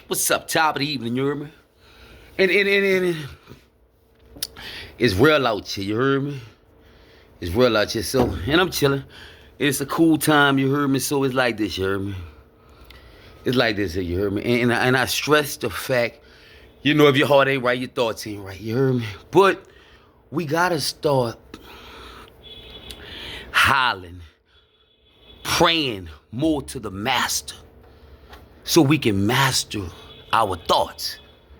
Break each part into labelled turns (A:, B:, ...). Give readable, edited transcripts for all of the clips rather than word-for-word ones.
A: What's up, top of the evening, you heard me? And it's real out here, you heard me? It's real out here, so, and I'm chilling. It's a cool time, you heard me? So it's like this, you heard me? It's like this, you heard me? And I stress the fact, if your heart ain't right, your thoughts ain't right, you heard me? But we gotta start hollering, praying more to the master so we can master our thoughts.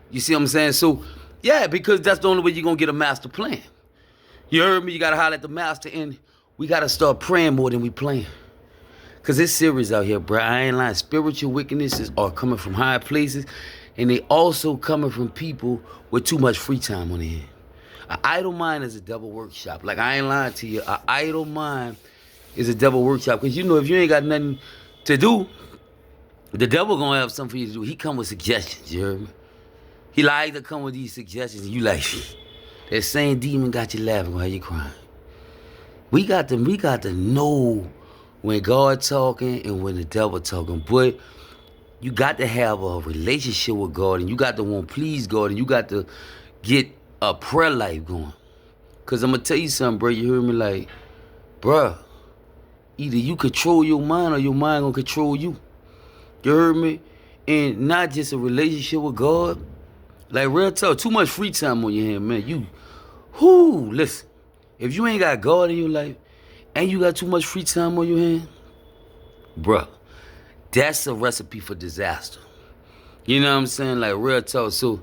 A: You see what I'm saying? So, yeah, because that's the only way you're going to get a master plan. You heard me? You got to holler at the master, and we got to start praying more than we playing. Because it's serious out here, bro. I ain't lying. Spiritual wickednesses are coming from high places, and they also coming from people with too much free time on their hand. An idle mind is a devil workshop. Like, I ain't lying to you. An idle mind is a devil workshop. Because, if you ain't got nothing to do, the devil gonna have something for you to do. He come with suggestions, you heard me? He like to come with these suggestions, and you like, that same demon got you laughing while you crying. We got to know when God talking and when the devil talking. But you got to have a relationship with God, and you got to want to please God, and you got to get a prayer life going. Cause I'm gonna tell you something, bro. You heard me? Like, bruh, either you control your mind or your mind gonna control you. You heard me? And not just a relationship with God. Like, real talk, too much free time on your hand, man. Listen. If you ain't got God in your life and you got too much free time on your hand, bruh, that's a recipe for disaster. You know what I'm saying? Like, real talk. So,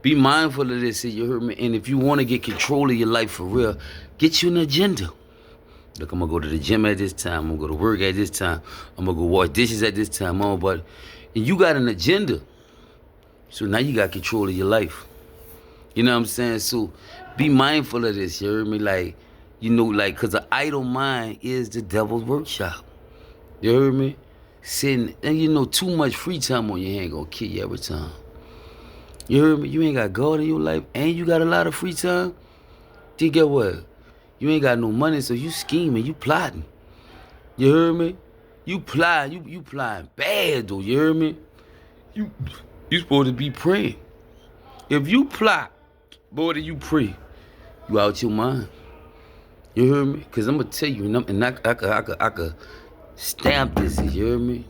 A: be mindful of this, you heard me? And if you want to get control of your life for real, get you an agenda. Look, I'm going to go to the gym at this time. I'm going to go to work at this time. I'm going to go wash dishes at this time. And you got an agenda. So now you got control of your life. You know what I'm saying? So be mindful of this, you heard me? Like, because an idle mind is the devil's workshop. You heard me? Sitting, and too much free time on your hand going to kill you every time. You heard me? You ain't got God in your life and you got a lot of free time. Then get what? You ain't got no money, so you scheming, you plotting. You heard me? You plotting bad though, you heard me? You supposed to be praying. If you plot more than you pray, you out your mind. You heard me? Because I'm going to tell you, and I could stamp this, you heard me?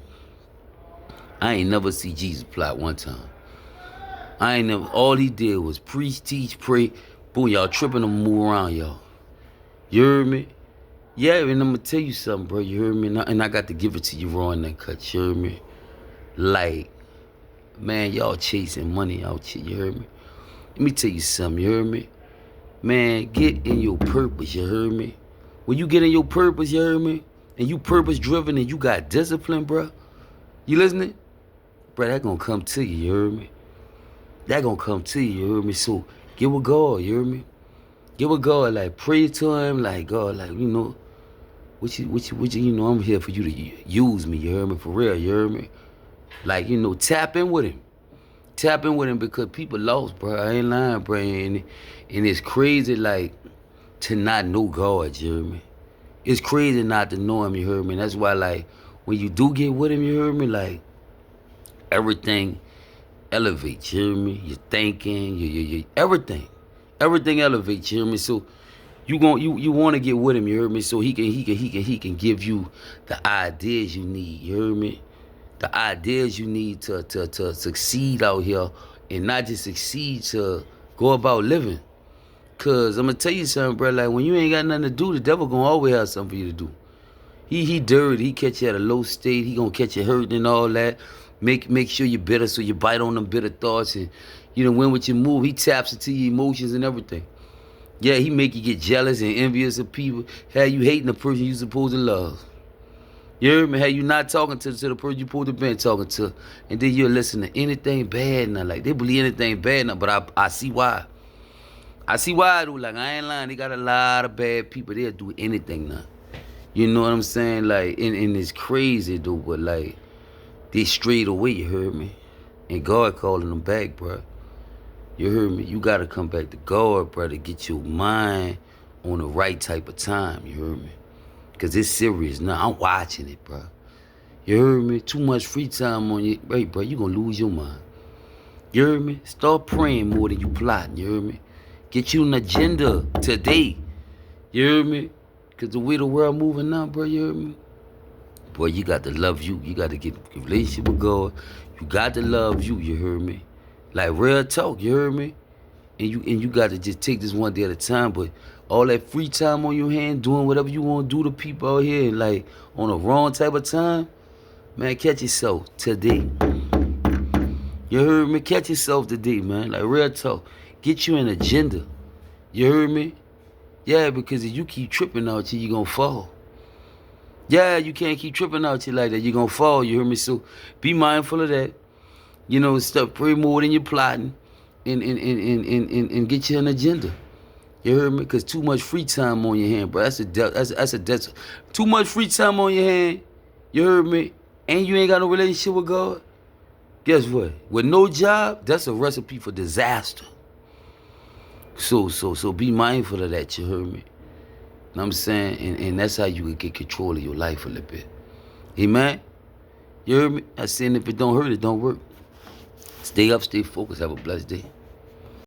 A: I ain't never see Jesus plot one time. All he did was preach, teach, pray. Boom, y'all tripping and move around, y'all. You heard me? Yeah, and I'm going to tell you something, bro. You heard me? And I got to give it to you raw and uncut. You heard me? Like, man, y'all chasing money out here. You heard me? Let me tell you something. You heard me? Man, get in your purpose. You heard me? When you get in your purpose, you heard me? And you purpose driven and you got discipline, bro. You listening? Bro, that going to come to you. You heard me? That going to come to you. You heard me? So, get with God. You heard me? Give a God, like, pray to him, like, God, like, I'm here for you to use me, you heard me, for real, you heard me? Like, tap in with him. Tap in with him because people lost, bro. I ain't lying, bro. And it's crazy, like, to not know God, you heard me? It's crazy not to know him, you heard me? And that's why, like, when you do get with him, you heard me, like, everything elevates, you heard me? Your thinking, your everything. Everything elevates, you hear me? So you want to get with him, you heard me? So he can give you the ideas you need, you heard me? The ideas you need to succeed out here, and not just succeed, to go about living. Cause I'm gonna tell you something, bro. Like, when you ain't got nothing to do, the devil gonna always have something for you to do. He dirty. He catch you at a low state. He gonna catch you hurting and all that. Make sure you're bitter, so you bite on them bitter thoughts, and when with your move, he taps into your emotions and everything. Yeah, he make you get jealous and envious of people. Have you hating the person you supposed to love. You heard me? Have you not talking to the person you supposed to be talking to, and then you'll listen to anything bad now. Like, they believe anything bad now, but I see why. I see why, though. Like, I ain't lying. They got a lot of bad people. They'll do anything now. You know what I'm saying? Like, and it's crazy, though, but, like, they strayed away, you heard me? And God calling them back, bro. You heard me? You got to come back to God, bro, to get your mind on the right type of time, you heard me? Because it's serious now. I'm watching it, bro. You heard me? Too much free time on you. Hey, bro, you gonna lose your mind. You heard me? Start praying more than you plotting. You heard me? Get you an agenda today. You heard me? Because the way the world moving now, bro, you heard me? Boy, you got to love you. You got to get a relationship with God. You got to love you. You heard me? Like real talk. You heard me? And you got to just take this one day at a time. But all that free time on your hand, doing whatever you want to do to people out here, and like on the wrong type of time, man, catch yourself today. You heard me? Catch yourself today, man. Like real talk. Get you an agenda. You heard me? Yeah, because if you keep tripping out here, you're going to fall. Yeah, you can't keep tripping out here like that. You're going to fall. You heard me? So be mindful of that. You know, stop pray more than you're plotting and get you an agenda. You heard me? Because too much free time on your hand, bro. That's too much free time on your hand. You heard me? And you ain't got no relationship with God. Guess what? With no job, that's a recipe for disaster. So be mindful of that, you heard me? Know what I'm saying? And that's how you can get control of your life a little bit. Amen? You heard me? I said if it don't hurt, it don't work. Stay up, stay focused. Have a blessed day.